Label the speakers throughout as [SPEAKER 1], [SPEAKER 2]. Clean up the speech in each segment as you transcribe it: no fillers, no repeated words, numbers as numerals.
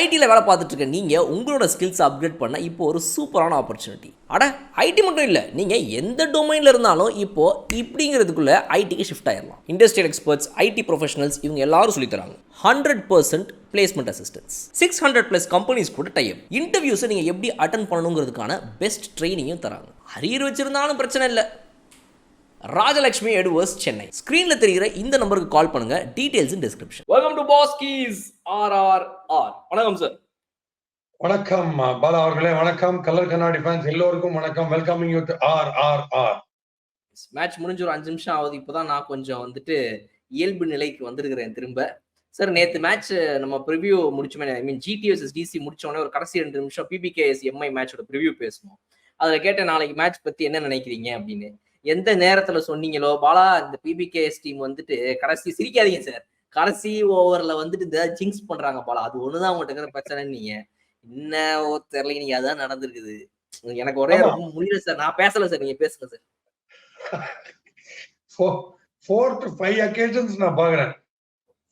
[SPEAKER 1] ஐடியில் வேலை பார்த்துட்டு இருக்க நீங்கள் உங்களோட ஸ்கில்ஸ் அப்கிரேட் பண்ண இப்போ ஒரு சூப்பரான ஆப்பர்ச்சுனிட்டி. அட ஐடி மட்டும் இல்லை, நீங்கள் எந்த டொமைனில் இருந்தாலும் இப்போது இப்படிங்கிறதுக்குள்ளே ஐடிக்கு ஷிஃப்ட் ஆயிடலாம். இண்டஸ்ட்ரியல் எக்ஸ்பர்ட்ஸ், ஐடி ப்ரொஃபஷனல்ஸ் இவங்க எல்லாரும் சொல்லித்தராங்க. 100% பிளேஸ்மெண்ட் அசிஸ்டன்ஸ், 600+ கம்பெனிஸ் கூட டைப். இன்டர்வியூஸை நீங்கள் எப்படி அட்டன் பண்ணணுங்கிறதுக்கான பெஸ்ட் ட்ரைனிங்கும் தராங்க. அரியர் வச்சிருந்தாலும் பிரச்சனை இல்லை. ராஜலட்சுமி எடுவர்ஸ், சென்னை. ஸ்கிரீன்ல தெரிகிற இந்த நம்பருக்கு கால் பண்ணுங்க. Details in description. Welcome to பாஸ் கீஸ் RRR. வணக்கம் சார்.
[SPEAKER 2] வணக்கம் பாலா அவர்களே, வணக்கம். கலர் கண்ணாடி ஃபேன்ஸ் எல்லோருக்கும் வணக்கம். Welcoming you to RRR.
[SPEAKER 1] Match முடிஞ்சு ஒரு 5 நிமிஷம் ஆகுது. இப்போதான் நான் கொஞ்சம் இயல்பு நிலைக்கு வந்திருக்கிறேன் திரும்ப. சார், நேற்று மேட்ச் நம்ம ப்ரிவியூ முடிச்சோமே, ஐ மீன் GT vs DC முடிச்சோடனே ஒரு கடைசி 2 நிமிஷம் PBKS MI மேட்சோட ப்ரிவியூ பேசணும். அதில் கேட்டேன், நாளைக்கு மேட்ச் பற்றி என்ன நினைக்கிறீங்க அப்படின்னு. எந்த நேரத்துல சொன்னீங்களோ, பாலா இந்த PBKS டீம் கடைசி சிரிக்காதீங்க சார், கடைசி ஓவர்ல இந்த ஜிங்ஸ் பண்றாங்க பாலா, அது ஒண்ணுதான் உங்கள்கிட்ட இருக்கிற பிரச்சனை. நீங்க என்ன தெரியல, நீங்க அதான் நடந்திருக்குது. எனக்கு ஒரே முடியல சார், நான் பேசல சார், நீங்க பேசல சார்.
[SPEAKER 2] 4 to 5 occasions நான் பாக்குறேன்.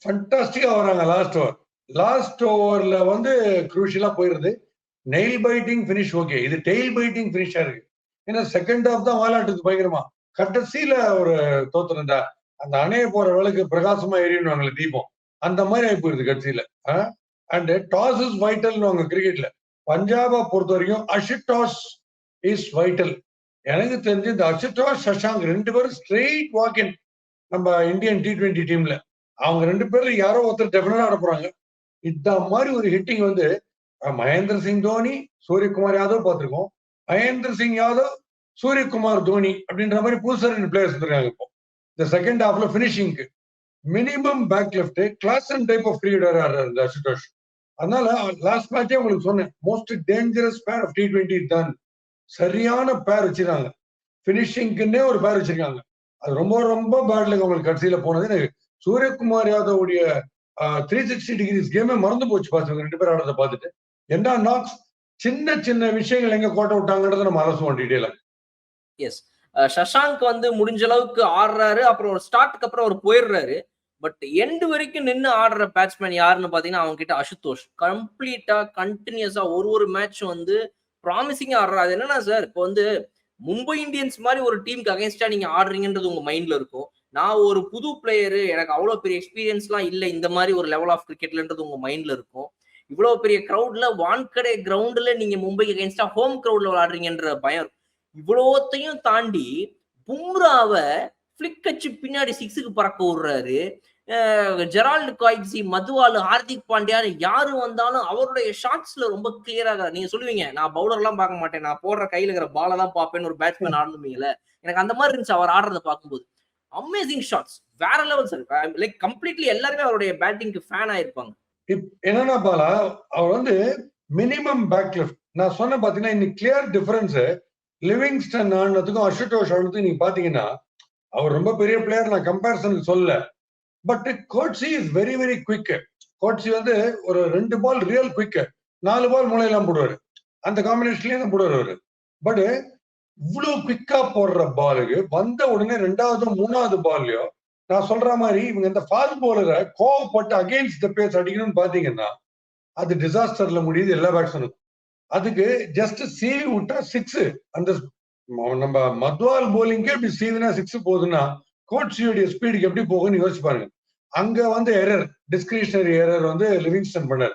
[SPEAKER 2] ஃபண்டாஸ்டிக்கா வராங்க லாஸ்ட் ஓவர்ல குரூஷியலா போயிருது. நெயில் பைட்டிங் பினிஷ் ஓகே, இது டெயில் பைட்டிங் பினிஷா இருக்கு. ஏன்னா செகண்ட் ஹாஃப் தான் வாலாட்டுக்கு பயங்கரமா, கடைசியில ஒரு தோத்துருந்தா அந்த அணைய போற வேலைக்கு பிரகாசமா எரியுவாங்களே தீபம், அந்த மாதிரி ஆகி போயிருது கடைசியில. அண்ட் டாஸ் இஸ் வைட்டல் கிரிக்கெட்ல. பஞ்சாபை பொறுத்த வரைக்கும் அஷிடாஸ் இஸ் வைட்டல். எனக்கு தெரிஞ்சு இந்த அஷிடாஸ், சஷாங்க் 2 பேரும் ஸ்ட்ரெயிட் வாக்கின் நம்ம இந்தியன் T20 டீம்ல. அவங்க 2 பேர்ல யாரோ ஒருத்தர் டெபினட்டா ஆட போறாங்க. இந்த மாதிரி ஒரு ஹிட்டிங் மகேந்திர சிங் தோனி, சூரியகுமார் யாதவ் பார்த்திருக்கோம். மகேந்திர சிங் யாதவ், சூரியகுமார் தோனி அப்படின்ற மாதிரி புதுசா 2 பிளேயர்ஸ் இருக்காங்க. இப்போ இந்த செகண்ட் ஹாஃப்ல பினிஷிங்க்கு minimum back left class and type of cricketer ஆடுறாரு அசுதோஷ். அதனால லாஸ்ட் மேட்சே உங்களுக்கு சொன்னேன், most dangerous pair of T20 தான். சரியான பேர் வச்சிருக்காங்க, பினிஷிங்க்குன்னே ஒரு பேர் வச்சிருக்காங்க. அது ரொம்ப ரொம்ப பேட்ல உங்களுக்கு கடைசியில போனது. எனக்கு சூரியகுமார் யாதவ் உடைய 360 டிகிரிஸ் கேமே மறந்து போச்சு பார்த்து 2 பேர் ஆடுறத பார்த்துட்டு. என்ன நாக்ஸ், சின்ன சின்ன விஷயங்கள் எங்க கோட்டை விட்டாங்கன்றத நம்ம அலசுவோம் டீடைலா.
[SPEAKER 1] எஸ், சஷாங்க் முடிஞ்ச அளவுக்கு ஆடுறாரு, அப்புறம் ஒரு ஸ்டார்ட்க்கு அப்புறம் அவர் போயிடுறாரு. பட் எண்டு வரைக்கும் நின்று ஆடுற பேட்ஸ்மேன் யாருன்னு பாத்தீங்கன்னா அவங்க கிட்ட அசுதோஷ் கம்ப்ளீட்டா கண்டினியூஸா ஒரு மேட்ச் ப்ராமிசிங்கா ஆடுறாரு. அது என்னன்னா சார், இப்போ மும்பை இந்தியன்ஸ் மாதிரி ஒரு டீமுக்கு அகைன்ஸ்டா நீங்க ஆடுறீங்கன்றது உங்க மைண்ட்ல இருக்கும். நான் ஒரு புது பிளேயரு, எனக்கு அவ்வளவு பெரிய எக்ஸ்பீரியன்ஸ்லாம் இல்லை இந்த மாதிரி ஒரு லெவல் ஆஃப் கிரிக்கெட்லன்றது உங்க மைண்ட்ல இருக்கும். இவ்வளவு பெரிய கிரௌட்ல, வான்கடே கிரவுண்ட்ல நீங்க மும்பைக்கு அகைன்ஸ்டா ஹோம் கிரவுட்ல விளையாடுறீங்கன்ற பயம். இவ்வளோத்தையும் தாண்டி பும்ராவை பிளிக் அச்சு பின்னாடி 6க்கு பறக்க விடுறாரு. ஜெரால்டு காய்ஸி, மதுவாலு, ஹார்திக் பாண்டியா யாரு வந்தாலும் அவருடைய ஷாட்ஸ்ல ரொம்ப கிளியராக. நீங்க சொல்லுவீங்க, நான் பவுலர் எல்லாம் பார்க்க மாட்டேன், நான் போடுற கையில இருக்கிற பால தான் பார்ப்பேன்னு ஒரு பேட்ஸ்மேன் ஆடணுமீங்கல்ல. எனக்கு அந்த மாதிரி இருந்துச்சு அவர் ஆடுறத பார்க்கும்போது. அமேசிங் ஷாட்ஸ், வேற லெவல் சார். லைக் கம்ப்ளீட்லி எல்லாருமே அவருடைய பேட்டிங்க்கு ஃபேன் ஆயிருப்பாங்க.
[SPEAKER 2] என்னன்னா பாலா, அவர் மினிமம் பேக் லெஃப்ட் நான் சொன்ன பாத்தீங்கன்னா, இன்னைக்கு கிளியர் டிஃபரன்ஸ் லிவிங்ஸ்டன் ஆனதுக்கும் அசுதோஷ் ஆனதுக்கும் நீங்க பாத்தீங்கன்னா, அவர் ரொம்ப பெரிய பிளேயர் நான் கம்பேரிசனுக்கு சொல்ல. But Coetzee is very very quick. Coetzee ஒரு 2 பால் ரியல் குவிக், 4 பால் மூளையெல்லாம் போடுவாரு, அந்த காம்பினேஷன்லயே தான் போடுவார் அவரு. பட் இவ்வளவு குவிக்கா போடுற பாலுக்கு வந்த உடனே 2வது 3வது பால்லயோ நான் சொல்ற மாதிரி இவங்க இந்த ஃபாஸ்ட் பவுலரை கோவப்பட்டு அகெயின்ஸ்ட் த பேஸ் அடிக்கணும்னு பாத்தீங்கன்னா அது டிசாஸ்டர்ல முடியுது எல்லா பேட்ஸ்மேனுக்கும். அதுக்கு ஜஸ்ட் சீவி விட்டா 6. அந்த நம்ம மத்வால் போலிங்கே இப்படி சீவினா 6 போகுதுன்னா கோட்ஸியோடைய ஸ்பீடுக்கு எப்படி போகும்னு யோசிச்சு பாருங்க. அங்க எரர், டிஸ்கிரிஷனரி எரர் லிவிங்ஸ்டன் பண்ணாரு.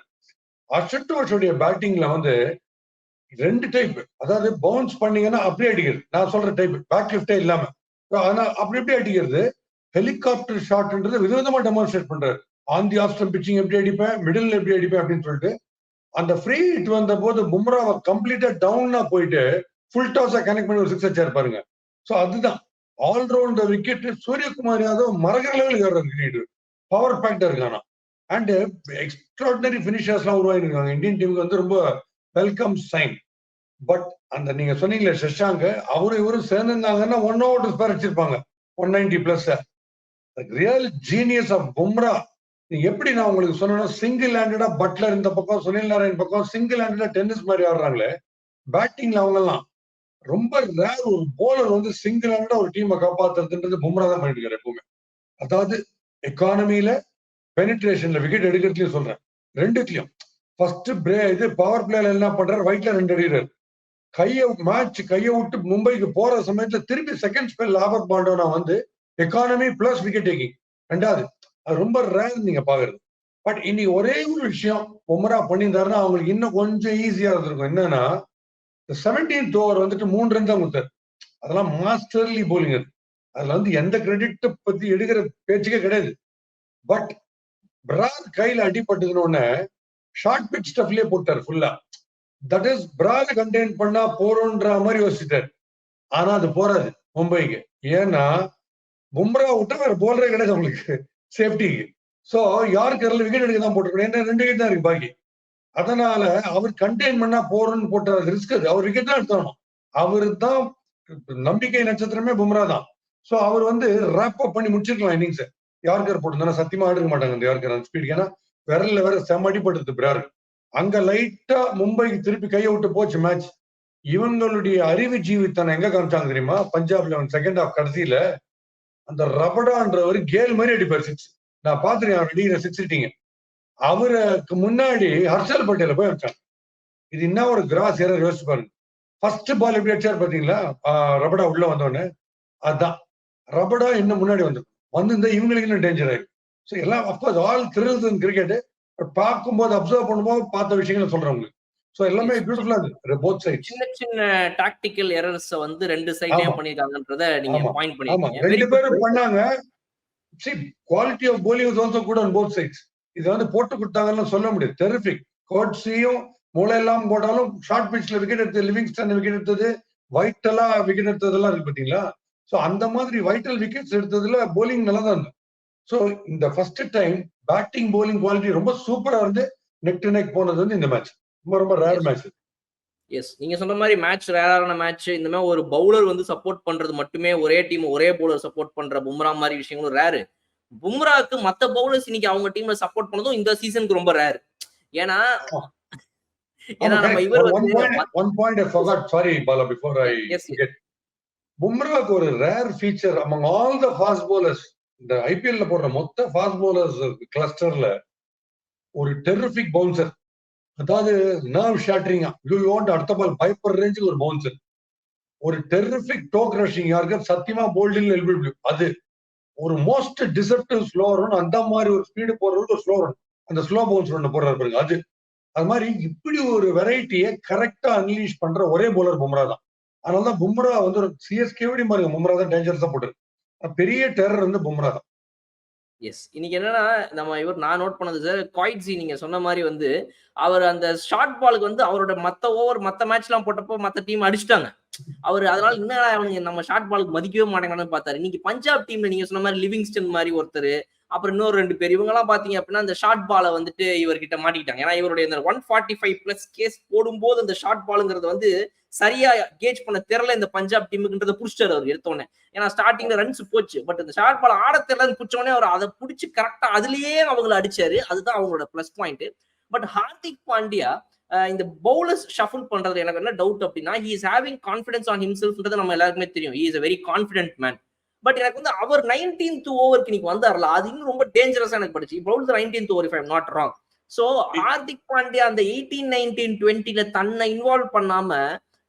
[SPEAKER 2] அசுதோஷோடைய பேட்டிங்ல 2 டைப், அதாவது பவுன்ஸ் பண்ணீங்கன்னா அப்படியே அடிக்கிறது, நான் சொல்ற டைப் பேக் லிஃப்டே இல்லாம அப்படி எப்படி அடிக்கிறது, ஹெலிகாப்டர் ஷாட்ன்றது விதவிதமா டெமான்ஸ்ட்ரேட் பண்றாரு. On the of stump pitching எப்படி அடிப்பேன், மிடில் எப்படி அடிப்பேன் அப்படின்னு சொல்லிட்டு. அந்த ஃப்ரீ ஹிட் வந்த போது பும்ராவை கம்ப்ளீட்டா டவுனா போயிட்டு ஃபுல் டாஸா கனெக்ட் பண்ணி ஒரு 6 அடிச்சாரு பாருங்க. சோ அதுதான் ஆல்ரவுண்ட் விக்கெட். சூரியகுமார் யாதவ் மரகர லெவலுக்கு ஏறாரு கிரிக்கெட், பவர் பேக்டா இருக்கானா. அண்ட் எக்ஸ்ட்ராடினரி பினிஷர்ஸ் எல்லாம் உருவாகிருக்காங்க இந்தியன் டீமுக்கு, ரொம்ப வெல்கம் சைன். பட் அந்த நீங்க சொன்னீங்களே சஷாங்க், இவரும் சேர்ந்திருந்தாங்கன்னா 1 over ஸ்பேர் அடிச்சிருப்பாங்க 190+. Real genius of Bumrah. எப்படி நான் உங்களுக்கு சொன்னா, சிங்கிள் ஹேண்டடா பட்லர் இந்த பக்கம், சுனில் நாராயண் பக்கம், சிங்கிள் ஹேண்டடா டென்னிஸ் மாதிரி ஆடுறாங்களே பேட்டிங்ல. அவங்க எல்லாம் ரொம்ப ரேர். ஒரு போலர் சிங்கிள் ஹேண்டடா ஒரு டீமை காப்பாத்துறதுன்றது பும்ரா தான் பண்ணிட்டு இருக்காரு எப்பவுமே. அதாவது எக்கானமில, பெனிட்ரேஷன்ல, விக்கெட் எடுக்கிறதுலயும் சொல்றேன், 2த்துலயும். ஃபர்ஸ்ட் இது பவர் பிளேல என்ன பண்றாரு, வைட்ல 2 அடிக்கிறார். கையை விட்டு மும்பைக்கு போற சமயத்துல திருப்பி செகண்ட் ஸ்பெல் ஆபத் பாண்டோனா வந்து எக்கானமி பிளஸ் விக்கெட் டேக்கிங் 2வது. அது ரொம்ப ரேர் நீங்க பாக்குறது. பட் இன்னைக்கு ஒரே ஒரு விஷயம் பும்ரா பண்ணியிருந்தாருன்னா அவங்களுக்கு இன்னும் கொஞ்சம் ஈஸியா இருந்திருக்கும். என்னன்னா 17th ஓவர் வந்துட்டு 3 ரன் தான் கொடுத்தாரு. அதெல்லாம் மாஸ்டர்லி போலிங். அதுல வந்து எந்த கிரெடிட் பத்தி எடுக்கிற பேச்சுக்கே கிடையாது. பட் பிராத் கையில அடிபட்டதுன்னு ஷார்ட் பிச் ஸ்டஃப்லயே போட்டார் ஃபுல்லா. தட் இஸ் பிராத் கண்டெயின் பண்ணா போறோன்ற மாதிரி யோசிச்சிட்டாரு. ஆனா அது போறாது மும்பைக்கு. ஏன்னா பும்ரா விட்டா வேற போலரே கிடையாது அவங்களுக்கு சேஃப்டிக்கு. சோ யார்கர்ல விக்கெட் எடுக்க தான் போட்டுருக்கணும். ஏன்னா 2 விக்கெட் தான் இருக்கு பாக்கி. அதனால அவர் கண்டெயின் பண்ணா போறோம்னு போட்டார். ரிஸ்க் அது. அவர் விக்கெட் தான் எடுத்தாகணும். அவரு தான் நம்பிக்கை நட்சத்திரமே பும்ரா தான். சோ அவர் வந்து ரேப் அப் பண்ணி முடிச்சிருக்கலாம் இன்னிங்ஸ். யார்கர் போட்டிருந்தா சத்தியமா எடுக்க மாட்டாங்க இந்த யார்கர் அந்த ஸ்பீட். ஏன்னா விரல்ல வேற செம்ம அடிபடுது பிரார். அங்க லைட்டா மும்பைக்கு திருப்பி கையை விட்டு போச்சு மேட்ச். இவங்களுடைய அறிவு ஜீவித்தனம் எங்க காமிச்சாங்க தெரியுமா? பஞ்சாப்ல செகண்ட் ஹாஃப் கடைசியில அந்த ரபடான்றவர் கேல் மாதிரி அடிப்பார் 6. நான் பாத்துருக்கேன் அடிக்கிற 6 ஹிட்டிங்க. அவருக்கு முன்னாடி ஹர்ஷல் பட்டேல போய் வச்சாங்க. இது என்ன ஒரு கிராஸ் எரர் யோசிச்சு பாருங்க. ஃபர்ஸ்ட் பால் எப்படி அடிச்சாரு பாத்தீங்களா? ரபடா உள்ள வந்தோடனே அதான் ரபடா இன்னும் முன்னாடி வந்திருந்தா இவங்களுக்கு இன்னும் டேஞ்சர் ஆயிருக்கு. ஸோ எல்லாம் of course all thrills in cricket. பார்க்கும்போது அப்சர்வ் பண்ணும்போது பார்த்த விஷயங்களை சொல்றேன் உங்களுக்கு. ஸோ எல்லாமே பியூட்டிஃபுல்லா இருக்கு போத் சைட்ஸ்.
[SPEAKER 1] சின்ன சின்ன டாக்டிக்கல் எரர்ஸ் வந்து 2 சைட்லயும் பண்ணிருக்காங்கன்றத நீங்க பாயிண்ட் பண்ணிருக்கீங்க.
[SPEAKER 2] 2 பேரும் பண்ணாங்க. Quality of bowling is also good on both sides. இது வந்து போட்டு கொடுத்தாங்கன்னு சொல்ல முடியாது. டெரிஃபிக். கோட்ஸியும் மூளை எல்லாம் போட்டாலும் ஷார்ட் பிட்ச்ல விக்கெட் எடுத்தது, லிவிங்ஸ்டன் விக்கெட் எடுத்தது, வைட்டலா விக்கெட் எடுத்ததெல்லாம் இருக்கு பாத்தீங்களா? சோ அந்த மாதிரி வைட்டல் விக்கெட்ஸ் எடுத்ததுல போலிங் நல்லா தான் இருந்தது. சோ இந்த first time batting polling quality ரொம்ப சூப்பரா இருந்து நெக் டு நெக் போனது வந்து இந்த மேட்ச். ரொம்ப ரொம்ப ரேர் மேட்ச்.
[SPEAKER 1] எஸ், நீங்க சொன்ன மாதிரி மேட்ச் ரேரான மேட்ச். இந்த மாதிரி ஒரு பவுலர் வந்து சப்போர்ட் பண்றது மட்டுமே, ஒரே டீம் ஒரே பவுலர் சப்போர்ட் பண்ற பும்ரா மாதிரி விஷயங்களும் ரேரு. பும்ராக்கு மத்த பவுலர்ஸ் இன்னைக்கு அவங்க டீம்ல சப்போர்ட் பண்ணதும் இந்த சீசனுக்கு ரொம்ப ரேர். ஏன்னா நம்ம இவர் வந்து
[SPEAKER 2] one point I forgot, sorry Bala, before I forget. பும்ராக்கு ஒரு rare feature among all the fast bowlers, இந்த ஐபிஎல்ல போடுற மொத்த ஃபாஸ்ட் பவுலர்ஸ் கிளஸ்டர்ல ஒரு டெரிஃபிக் பவுன்சர். அதாவது நர்வ் ஷாட்டரிங்கா அடுத்த பால் பயப்படுற ரேஞ்சுக்கு ஒரு பவுன்சர். ஒரு டெரிஃபிக் டோக் ரஷிங் யாருக்கு சத்தியமா போல்டில் எல்பிள்யூ. அது ஒரு மோஸ்ட் டிசப்டிவ் ஸ்லோவர். அந்த மாதிரி ஒரு ஸ்பீடு போடுறதுக்கு ஒரு ஸ்லோவர், அந்த ஸ்லோ பவுன்ஸ் ஒன்று போடுறாரு பாருங்க. அது மாதிரி இப்படி ஒரு வெரைட்டியை கரெக்டா அன்லீஷ் பண்ற ஒரே பவுலர் பும்ரா தான். அதனாலதான் பும்ரா வந்து ஒரு சிஎஸ்கே பாருங்க, பும்ரா தான் டேஞ்சரஸா போட்டுரு. பெரிய டெரர் வந்து பும்ரா தான்.
[SPEAKER 1] எஸ், இன்னைக்கு என்னன்னா நான் நோட் பண்ணது சார், குவாய்ட்ஸி நீங்க சொன்ன மாதிரி வந்து அவர் அந்த ஷார்ட் பாலுக்கு வந்து அவரோட மத்த மேட்ச் எல்லாம் போட்டப்போ மத்த டீம் அடிச்சிட்டாங்க. அவர் அதனால என்ன அவனுங்க நம்ம ஷார்ட் பாலுக்கு மதிக்கவே மாட்டாங்கன்னு பார்த்தாரு. இன்னைக்கு பஞ்சாப் டீம்ல நீங்க சொன்ன மாதிரி லிவிங்ஸ்டன் மாதிரி ஒருத்தர், அப்புறம் இன்னொரு 2 பேர், இவங்க எல்லாம் பாத்தீங்க அப்படின்னா அந்த ஷார்ட் பாலை வந்துட்டு இவர்கிட்ட மாட்டிக்கிட்டாங்க. ஏன்னா இவருடைய இந்த 145+ கேஸ் போடும்போது அந்த ஷார்ட் பாலுங்கிறது வந்து சரியா கேஜ் பண்ண தெரியல இந்த பஞ்சாப் டீமுக்குன்றதை புடிச்சிட்டாரு அவர் எடுத்தோடனே. ஏன்னா ஸ்டார்டிங்ல ரன்ஸ் போச்சு, பட் இந்த ஷார்ட் பால் ஆட தெரியலன்னு புடிச்சோடனே அவர் அதை பிடிச்சி கரெக்டா அதுலயே அவங்களை அடிச்சாரு. அதுதான் அவங்களோட plus point. But Hardik Pandya இந்த பவுலர்ஸ் ஷஃபிள் பண்றது எனக்கு என்ன டவுட் அப்படின்னா, he is having confidence on ஹிம்செல்ஃப்ன்றது நம்ம எல்லாருக்குமே தெரியும். He is a very confident man. But எனக்கு வந்து அவர் 19th ஓவருக்கு இன்னைக்கு வந்தார்ல, அது இன்னும் ரொம்ப டேஞ்சரஸா எனக்கு படுச்சு. Bowl 19th over if I'm not wrong. So Hardik Pandya அந்த 18, 19, 20ல தன்னை இன்வால்வ் பண்ணாம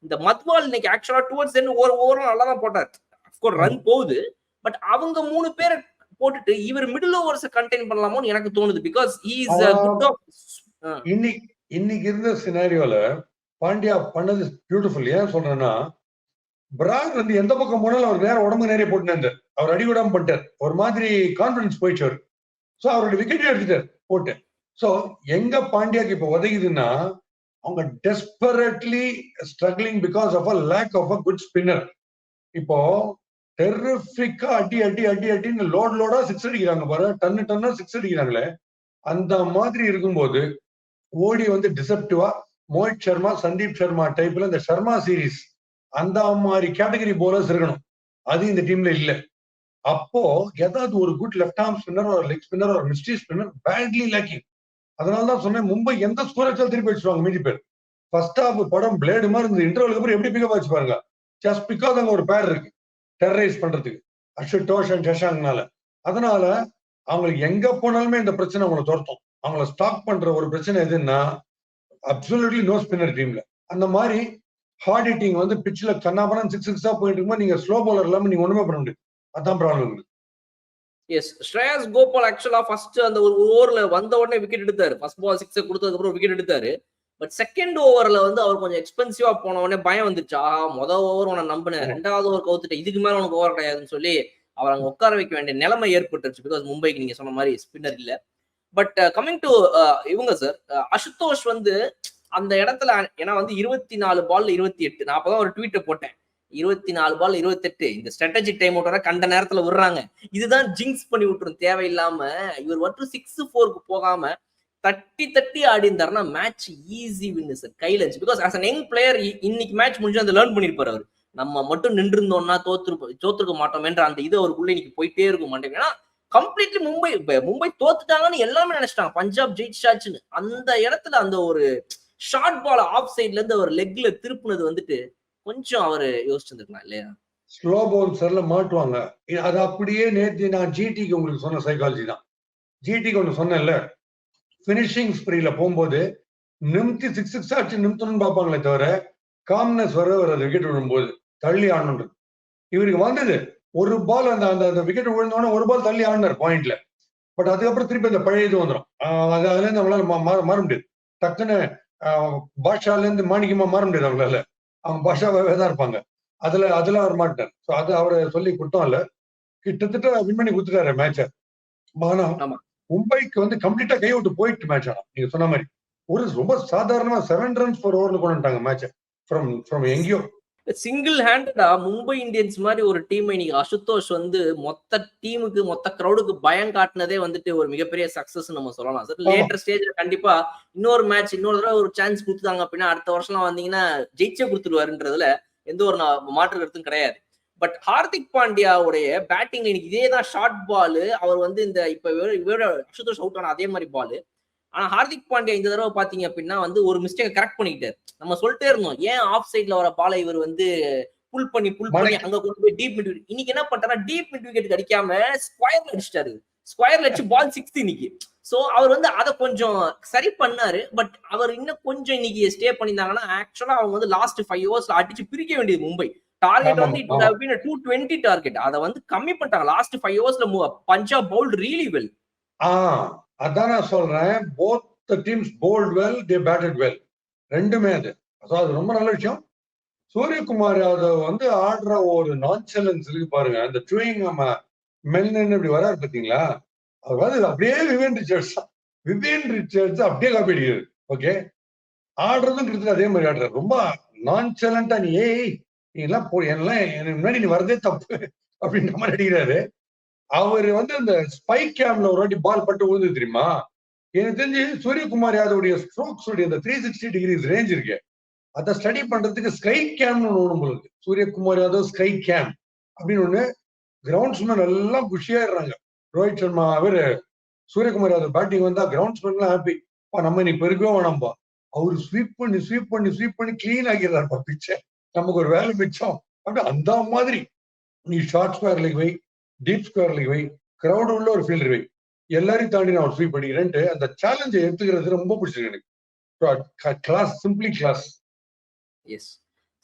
[SPEAKER 1] இந்த மத்வால் இன்னைக்கு ஆக்சுவலா டுவர்ட்ஸ் எண்ட் ஒரு ஓவரும் நல்லா தான் போட்டார். அஃப்கோர்ஸ் ரன் போகுது, பட் அவங்க 3 பேரை போட்டுட்டு இவர் மிடில் ஓவர்ஸ் கண்டெயின் பண்ணலாமோன்னு எனக்கு தோணுது. Because he is good of
[SPEAKER 2] இன்னைக்கு இருந்த சினாரியோல பாண்டியா பண்ணது பியூட்டிஃபுல். ஏன் சொல்றேன்னா, பிரார் வந்து எந்த பக்கம் போனாலும் அவர் நேரம் உடம்பு நேரே போட்டு அவர் அடிவிடாம பண்ணிட்டார். ஒரு மாதிரி கான்பிடன்ஸ் போயிடுச்சு அவர். சோ அவருடைய விக்கெட்டே எடுத்துட்டார் போட்டு. சோ எங்க பாண்டியாக்கு இப்ப உதவுதுன்னா, அவங்க desperately struggling because of a lack of a good spinner. இப்போ டெரிஃபிக்கா அடின்னு லோடா 6 அடிக்கிறாங்க பாரு, டன்னா 6 அடிக்கிறாங்களே. அந்த மாதிரி இருக்கும்போது ஓடி வந்து டிசப்டிவா மோஹித் சர்மா, சந்தீப் சர்மா டைப்ல இந்த சர்மா சீரீஸ் அந்த மாதிரி கேட்டகரி போலர்ஸ் இருக்கணும். அது இந்த டீம்ல இல்ல. அப்போ ஏதாவது ஒரு குட் லெஃப்ட் ஆர்ம் ஸ்பின்னர், ஒரு லெக் ஸ்பின்னர், ஒரு மிஸ்ட்ரி ஸ்பின்னர் பேட்லி லேக்கிங். அதனாலதான் சொன்னேன், மும்பை எந்த ஸ்கோர் வச்சாலும் திருப்பி வச்சுருவாங்க மீதி பேர். ஃபர்ஸ்ட் ஹாஃப் படம் பிளேடு மாதிரி இருந்தது. இன்டர்வலுக்கு அப்புறம் எப்படி பிக்கப் வச்சு பாருங்க. ஜஸ்ட் பிகாஸ் அங்க ஒரு பேர் இருக்கு டெரரைஸ் பண்றதுக்கு, அஷுதோஷ் அண்ட் சஷாங்னால. அதனால அவங்களுக்கு எங்க போனாலுமே இந்த பிரச்சனை அவங்களை துரத்தும். அவங்கள ஸ்டாப் பண்ற ஒரு பிரச்சனை எதுன்னா, அப்சல்யூட்லி நோ ஸ்பின்னர் டீம்ல. அந்த மாதிரி ஹார்ட் ஹிட்டிங் வந்து பிச்சில் கண்ணாபனம் 6-6 போயிட்டு இருக்கும்போது நீங்க ஸ்லோ பவுலர் இல்லாம நீங்க ஒண்ணுமே பண்ண முடியாது. அதான் ப்ராப்ளம்.
[SPEAKER 1] எஸ், ஸ்ரேயாஸ் கோபால் ஆக்சுவலா ஃபர்ஸ்ட் அந்த ஒரு ஓவர்ல வந்த உடனே விக்கெட் எடுத்தாரு. ஃபர்ஸ்ட் பால் 6 கொடுத்ததுக்கு அப்புறம் விக்கெட் எடுத்தாரு. பட் செகண்ட் ஓவர்ல வந்து அவர் கொஞ்சம் எக்ஸ்பென்சிவா போன உடனே பயம் வந்துச்சு. முதல் ஓவர் உன நம்பினேன், 2வது ஓவர் கவுத்துட்டேன், இதுக்கு மேல உனக்கு ஓவர் கிடையாதுன்னு சொல்லி அவர் அங்க உட்கார வைக்க வேண்டிய நிலைமை ஏற்பட்டுருச்சு. பிகாஸ் மும்பைக்கு நீங்க சொன்ன மாதிரி ஸ்பின்னர் இல்ல. பட் கமிங் டு இவங்க சார், அசுதோஷ் வந்து அந்த இடத்துல, ஏன்னா வந்து 24 பால் 28, நான் அப்பதான் ஒரு ட்வீட்டை போட்டேன், 24 பால் 28 இந்த ஸ்ட்ராட்டஜிக் டைம் அவுட் வர கண்ட நேரத்துல விடுறாங்க, இதுதான் ஜிங்ஸ் பண்ணி விட்டுரும் தேவையில்லாம. இவர் மட்டும் 6-4க்கு போகாம தட்டி தட்டி ஆடி இருந்தாருன்னா மேட்ச் ஈஸி வின்னு சார், கையில இருந்துச்சு. Because as an young player இன்னைக்கு மேட்ச் முடிஞ்சு அந்த லேர்ன் பண்ணிருப்பாரு அவர். நம்ம மட்டும் நின்று இருந்தோம்னா தோத்துருக்க மாட்டோம் என்ற அந்த இது அவருக்குள்ள இன்னைக்கு போயிட்டே இருக்கும் மாட்டேங்க. ஏன்னா கம்ப்ளீட்லி மும்பை தோத்துட்டாங்கன்னு எல்லாமே நினைச்சிட்டாங்க, பஞ்சாப் ஜெயிச்சாச்சுன்னு. அந்த இடத்துல அந்த ஒரு ஷார்ட் பால் ஆஃப் சைட்ல இருந்து அவர் லெக்ல திருப்புனது வந்துட்டு கொஞ்சம் அவரு யோசிச்சிருந்திருக்கலாம் இல்லையா?
[SPEAKER 2] ஸ்லோ பவுன்சர்ல மாட்டுவாங்க. அது அப்படியே நேத்து நான் ஜிடிக்கு உங்களுக்கு சொன்ன சைக்காலஜி தான். ஜிடிக்கு ஒன்று சொன்னேன்ல, பினிஷிங் ஸ்ப்ரீல போகும்போது நிமித்தி 6-6 ஆச்சு நிமித்தணும்னு பார்ப்பாங்களே தவிர காம்னஸ் வராது விக்கெட் விழும்போது தள்ளி ஆடணுன்றது. இவருக்கு வந்தது ஒரு பால் அந்த அந்த விக்கெட் விழுந்தோடனே ஒரு பால் தள்ளி ஆடினார் பாயிண்ட்ல. பட் அதுக்கப்புறம் திருப்பி அந்த பழைய இது வந்துடும். அதுல இருந்து அவங்களால மாற முடியாது. டக்குன்னு பாஷால இருந்து மாணிக்கமா மாற முடியாது அவங்களால. அவங்க பாஷாவே தான் இருப்பாங்க. அதுல அவர் மாட்டார். ஸோ அது அவரை சொல்லி குத்தம் இல்ல, கிட்டத்தட்ட வின் பண்ணி கொடுத்துட்டாரு மேட்சை. ஆனா மும்பைக்கு வந்து கம்ப்ளீட்டா கை விட்டு போயிட்டு மேட்ச். ஆனா நீங்க சொன்ன மாதிரி ஒரு ரொம்ப சாதாரணமா 7 runs per over கொண்டு வந்துட்டாங்க மேட்சை ஃப்ரம் எங்கேயோ.
[SPEAKER 1] சிங்கிள் ஹேண்டடா மும்பை இந்தியன்ஸ் மாதிரி ஒரு டீம் இன்னைக்கு அசுதோஷ் வந்து மொத்த டீமுக்கு மொத்த கிரௌடுக்கு பயம் காட்டினதே வந்துட்டு ஒரு மிகப்பெரிய சக்சஸ் நம்ம சொல்லலாம் சார். லேட்டர் ஸ்டேஜ்ல கண்டிப்பா இன்னொரு மேட்ச் இன்னொரு தடவை ஒரு சான்ஸ் கொடுத்துட்டாங்க அப்படின்னா அடுத்த வருஷம் வந்தீங்கன்னா ஜெயிச்சே கொடுத்துருவாருன்றதுல எந்த ஒரு மாற்று கருத்தும் கிடையாது. பட் ஹார்திக் பாண்டியாவுடைய பேட்டிங் இன்னைக்கு இதே தான் ஷார்ட் பால். அவர் வந்து இந்த இப்ப இவரோட அசுதோஷ் அவுட் ஆன அதே மாதிரி பால். ஆனா ஹார்திக் பாண்டியா இந்த தடவை பாத்தீங்க அப்படின்னா வந்து ஒரு மிஸ்டேக் கரெக்ட் பண்ணிக்கிட்டாரு. நம்ம சொல்லிட்டே இருந்தோம், ஏன் ஆஃப் சைட்ல வர பாலை இவர் வந்து புல் பண்ணி அங்க கொண்டு போய் டீப் மிட் விக்கெட். இன்னைக்கு என்ன பண்றாரு, டீப் மிட் விக்கெட் அடிக்காம ஸ்கொயர்ல அடிச்சிட்டாரு. ஸ்கொயர்ல அடிச்சு பால் 6 இன்னைக்கு. சோ அவர் வந்து அதை கொஞ்சம் சரி பண்ணாரு. பட் அவர் இன்னும் கொஞ்சம் இன்னைக்கு ஸ்டே பண்ணியிருந்தாங்கன்னா ஆக்சுவலா அவங்க வந்து லாஸ்ட் 5 ஓவர்ஸ்ல அடிச்சு பிரிக்க வேண்டியது மும்பை. டார்கெட் வந்து it would have been a 220 target. அதை வந்து கம்மி பண்ணிட்டாங்க லாஸ்ட் 5 ஓவர்ஸ்ல. Punjab bowled really well.
[SPEAKER 2] அதான் நான் சொல்றேன், both the teams bowled well, they batted well. ரெண்டுமே அது ரொம்ப நல்ல விஷயம். சூரியகுமார் யாதவ் வந்து ஆடுற ஒரு நான்செலன்ஸ் இருக்கு பாருங்க, அந்த ட்ரூயிங் நம்ம மென்னு இப்படி வராரு பாத்தீங்களா, அது வந்து அப்படியே விவியன் ரிச்சர்ட்ஸ் அப்படியே காப்பி அடிக்கிறாரு. ஓகே, ஆடுறதும் கிட்டத்தட்ட அதே மாதிரி ஆடுறாரு. ரொம்ப நான்செலண்டா நீ நீ எல்லாம் எனக்கு முன்னாடி நீ வரதே தப்பு அப்படின்ற மாதிரி அடிக்கிறாரு. அவரு வந்து அந்த ஸ்பைக் கேம்ல ஒரு வாட்டி பால் பட்டு விழுந்து தெரியுமா, எனக்கு தெரிஞ்சு சூரியகுமார் யாதவுடைய ஸ்ட்ரோக்ஸ் உடைய அந்த 360 டிகிரிஸ் ரேஞ்ச் இருக்கு, அதை ஸ்டடி பண்றதுக்கு ஸ்கை கேம்னு ஒண்ணு போகுது. சூரியகுமார் யாதவ் ஸ்கை கேம் அப்படின்னு ஒண்ணு. கிரவுண்ட்ஸ்மேன் எல்லாம் குஷியாடுறாங்க. ரோஹித் சர்மா அவரு சூரியகுமார் யாதவ் பேட்டிங் வந்தா கிரவுண்ட்ஸ்மேன் எல்லாம் ஹாப்பி. நம்ம நீ பெருக்கவே வேணாம்பா, அவரு ஸ்வீப் பண்ணி கிளீன் ஆகிடுறாருப்பா பிச்சை, நமக்கு ஒரு வேலை மிச்சம் அப்படி. அந்த மாதிரி நீ ஷார்ட் ஸ்கொயர்ல வை, டீப் ஸ்கொயர்ல வை, கிரௌட் உள்ள ஒரு ஃபீல்டர் வை, எல்லாரையும் தாண்டி நான் ஒரு ஸ்வீப் பண்ணிக்கிறேன்ட்டு அந்த சேலஞ்சை எடுத்துக்கிறது ரொம்ப பிடிச்சிருக்கு எனக்கு. Class, simply class.
[SPEAKER 1] Yes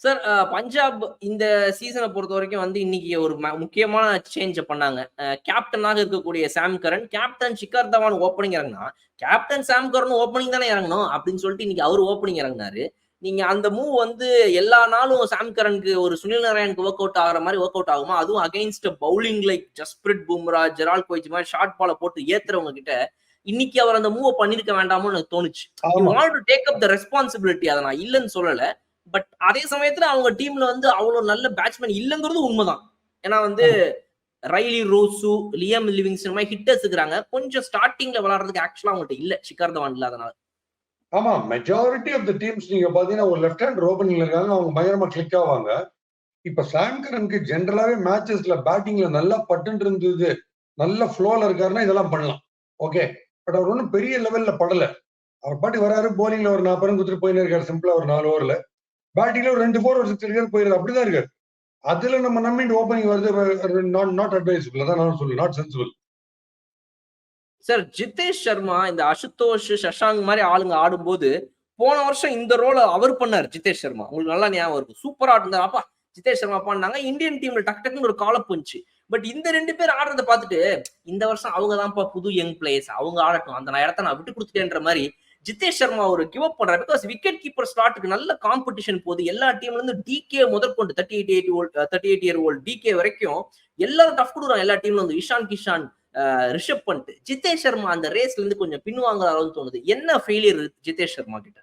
[SPEAKER 1] sir, Punjab இந்த சீசனை பொறுத்த வரைக்கும் வந்து இன்னைக்கு ஒரு முக்கியமான சேஞ்ச பண்ணாங்க. கேப்டனாக இருக்கக்கூடிய சாம் கரன், கேப்டன் ஷிகர் தவான் ஓப்பனிங் இறங்கினா, கேப்டன் சாம் கரன் ஓப்பனிங் தானே இறங்கணும் அப்படின்னு சொல்லிட்டு இன்னைக்கு அவர் ஓப்பனிங் இறங்கினாரு. நீங்க அந்த மூவ் வந்து எல்லா நாளும் சாம் கரனுக்கு ஒரு சுனில் நாராயணுக்கு ஒர்க் அவுட் ஆகிற மாதிரி ஒர்க் அவுட் ஆகுமா? அதுவும் against bowling like Jasprit Bumrah, Gerald Coetzee மாதிரி ஷார்ட் பாலை போட்டு ஏத்துறவங்க கிட்ட இன்னைக்கு அவர் அந்த மூவ் பண்ணிருக்க வேண்டாமோன்னு எனக்கு தோணுச்சு. You want to take up the responsibility, அதை நான் இல்லைன்னு சொல்லல. பட் அதே சமயத்துல அவங்க டீம்ல வந்து அவ்வளவு நல்ல பேட்ஸ்மேன் இல்லைங்கிறது உண்மைதான். ஏன்னா வந்து ரைலி ரோசு, லியம் லிவிங்ஸ்டன் மாதிரி ஹிட்டர்ஸ் இருக்கிறாங்க. கொஞ்சம் ஸ்டார்டிங்ல விளையாடுறதுக்கு ஆக்சுவலா அவங்கள்ட்ட இல்ல ஷிகர் தவான் இல்லாதனால.
[SPEAKER 2] ஆமா, மெஜாரிட்டி ஆஃப் த டீம்ஸ் நீங்க பாத்தீங்கன்னா ஒரு லெஃப்ட் ஹேண்ட் ஓப்பனிங்ல இருக்காங்க, அவங்க பயங்கரமா கிளிக் ஆவாங்க. இப்ப சாம் கரனுக்கு ஜென்ரலாவே மேட்சஸ்ல பேட்டிங்ல நல்லா பட்டு இருந்தது, நல்ல ஃப்ளோல இருக்காருன்னா இதெல்லாம் பண்ணலாம். ஓகே, பட் அவர் ஒன்றும் பெரிய லெவல்ல படல. அவர் பாட்டி வராரு, போலிங்ல ஒரு 40 ரன் கொடுத்துட்டு போயின்னு இருக்காரு சிம்பிளா ஒரு 4 ஓவர்ல. பேட்டிங்ல ஒரு 2 4 ஒரு 6 இருக்காரு போயிருது, அப்படிதான் இருக்காரு. அதுல நம்ம நம்பிட்டு ஓப்பனிங் வருது, நாட் அட்வைசபிள். அதான் நான் சொல்லுவேன், not sensible.
[SPEAKER 1] Sir, Jitesh Sharma இந்த அசுதோஷ், சஷாங்க் மாதிரி ஆளுங்க ஆடும்போது போன வருஷம் இந்த ரோல அவர் பண்ணாரு ஜிதேஷ் சர்மா. உங்களுக்கு நல்லா ஞாபகம் இருக்கும். சூப்பரா இருந்தாரு. அப்பா ஜிதேஷ் சர்மா பண்ணாங்க. இந்தியன் டீம்ல டக்கு டக்குன்னு ஒரு கால் அப் வந்துச்சு. பட் இந்த 2 பேர் ஆடுறத பார்த்துட்டு இந்த வருஷம் அவங்க தான்ப்பா புது யங் பிளேயர்ஸ். அவங்க ஆடட்டும். அந்த இடத்த நான் விட்டு கொடுத்துட்டேன்ற மாதிரி ஜிதேஷ் சர்மா ஒரு கிவ் அப் பண்றாரு. பிகாஸ் விக்கெட் கீப்பர் ஸ்லாட்டுக்கு நல்ல காம்படிஷன் போகுது. எல்லா டீம்ல இருந்து டிகே முதற்கொண்டு 38 இயர் ஓல்ட் டிகே வரைக்கும் எல்லாரும் டஃப் கொடுக்குறாங்க. எல்லா டீம்ல வந்து இஷான் கிஷான், ரிஷப் பண்ட், ஜிதேஷ் சர்மா அந்த ரேஸ்ல இருந்து கொஞ்சம் பின்வாங்குறாருன்னு தோணுது. என்ன ஃபெயிலியர் ஜிதேஷ் சர்மா கிட்ட?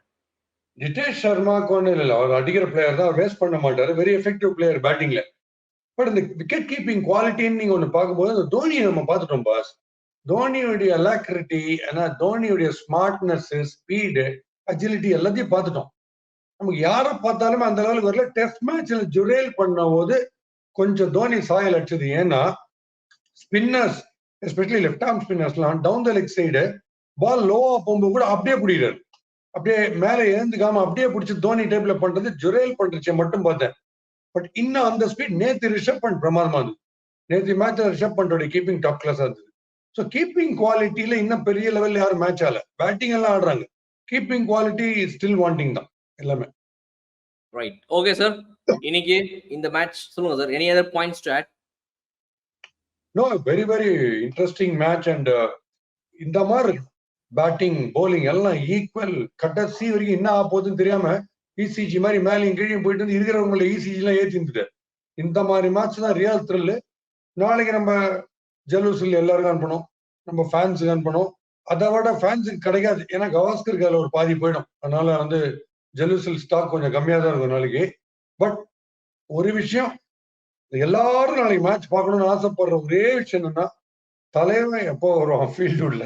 [SPEAKER 2] ஜிதேஷ் சர்மாக்கு ஒன்றும் இல்லை, அவர் அடிக்கிற பிளேயர் தான், வேஸ்ட் பண்ண மாட்டாரு, வெரி எஃபெக்டிவ் பிளேயர் பேட்டிங்ல. பட் இந்த விக்கெட் கீப்பிங் குவாலிட்டின்னு நீங்க ஒண்ணு பார்க்கும்போது அந்த தோனியை நம்ம பார்த்துட்டோம் பாஸ். தோனியுடைய அலாக்ரிட்டி, ஏன்னா தோனியுடைய ஸ்மார்ட்னஸ், ஸ்பீடு, அஜிலிட்டி எல்லாத்தையும் பார்த்துட்டோம். நமக்கு யாரை பார்த்தாலுமே அந்த லெவலுக்கு வரல. டெஸ்ட் மேட்ச்ல ஜுரேல் பண்ண போது கொஞ்சம் தோனி சாயல் அடிச்சது. ஏன்னா ஸ்பின்னர்ஸ், எஸ்பெஷலி லெஃப்ட் ஆர்ம் ஸ்பின்னர்ஸ்லாம் down the leg side ball லோவா போகும்போது கூட அப்படியே பிடிக்கிறாரு. அப்படியே மேல எழுந்துக்காம அப்படியே பிடிச்சி தோனி டைப்ல பண்றது ஜுரேல் பண்றச்சே மட்டும் பார்த்தேன். பட் இன்னும் அந்த ஸ்பீட் நேத்து ரிஷப் பண்ட் பிரமாதமா இருந்தது. நேற்று மேட்ச்ல ரிஷப் பண்டோட கீப்பிங் டாப் கிளாஸா இருந்தது. ஸோ கீப்பிங் குவாலிட்டியில இன்னும் பெரிய லெவல்ல யாரும் மேட்ச் ஆகல. பேட்டிங் எல்லாம் ஆடுறாங்க, கீப்பிங் குவாலிட்டி ஸ்டில் வாண்டிங் தான் எல்லாமே.
[SPEAKER 1] Right, okay sir. இன்னைக்கு இந்த மேட்ச் சொல்லுங்க சார். Any other points to add?
[SPEAKER 2] No, very very interesting match. And இந்த மாதிரி பேட்டிங் போலிங் எல்லாம் ஈக்குவல். கடைசி வரைக்கும் என்ன ஆக போகுதுன்னு தெரியாம இசிஜி மாதிரி மேலையும் கீழே போயிட்டு வந்து இருக்கிறவங்கள இசிஜி எல்லாம் ஏற்றி இருந்துட்டு இந்த மாதிரி மேட்ச் தான் ரியல் த்ரில்லு. நாளைக்கு நம்ம ஜலூசில் எல்லாருக்கும் அனுப்பணும், நம்ம ஃபேன்ஸுக்கு அனுப்பணும். அதை விட ஃபேன்ஸுக்கு கிடைக்காது, ஏன்னா கவாஸ்கருக்கு அதில் ஒரு பாதி போயிடும். அதனால வந்து ஜலூசில் ஸ்டாக் கொஞ்சம் கம்மியாக தான் இருக்கும் நாளைக்கு. பட் ஒரு விஷயம், எல்லாரும் நாளைக்கு மேட்ச் பார்க்கணும்னு ஆசைப்படுற ஒரே விஷயம் என்னன்னா, தலைவன் எப்போ வரும் ஃபீல்டு உள்ள,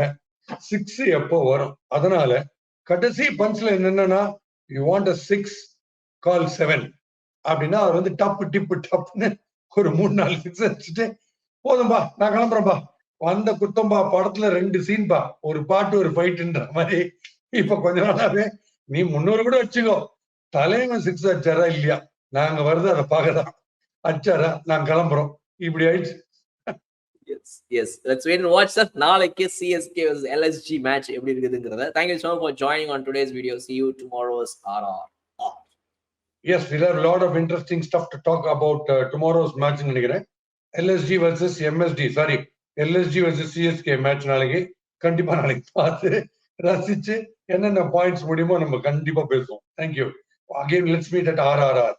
[SPEAKER 2] 6 எப்போ வரும். அதனால கடைசி பஞ்ச்ல என்னன்னா, யூ வாண்ட் 6 கால் 7 அப்படின்னா அவர் வந்து டப்பு டிப்பு டப்புன்னு ஒரு 3-4 6 அடிச்சுட்டு போதும்பா நான் கிளம்புறேன்பா, வந்த குத்தம்பா படத்துல 2 சீன்பா, ஒரு பாட்டு ஒரு ஃபைட்டுன்ற மாதிரி. இப்ப கொஞ்ச நாளாவே நீ 300 கூட வச்சுக்கோ, தலைவன் 6 அடிச்சாரா இல்லையா, நாங்க வருது அதை பார்க்கதான், அடிச்சாரா நாங்க கிளம்புறோம், இப்படி ஆயிடுச்சு.
[SPEAKER 1] Yes, let's wait and watch sir. நாளைக்கு CSK vs LSG match எப்படி இருக்குதுங்கறத. Thank you so much for joining on today's video. See you tomorrow's RR.
[SPEAKER 2] Yes, we'll have a lot of interesting stuff to talk about tomorrow's match நினைக்கிறேன். LSG versus MSD, sorry, LSG versus CSK match நாளைக்கு கண்டிப்பா நாளைக்கு பார்த்து ரசிச்சு என்னென்ன points முடியுமோ நம்ம கண்டிப்பா பேசுவோம். Thank you. Again, let's meet at RRR.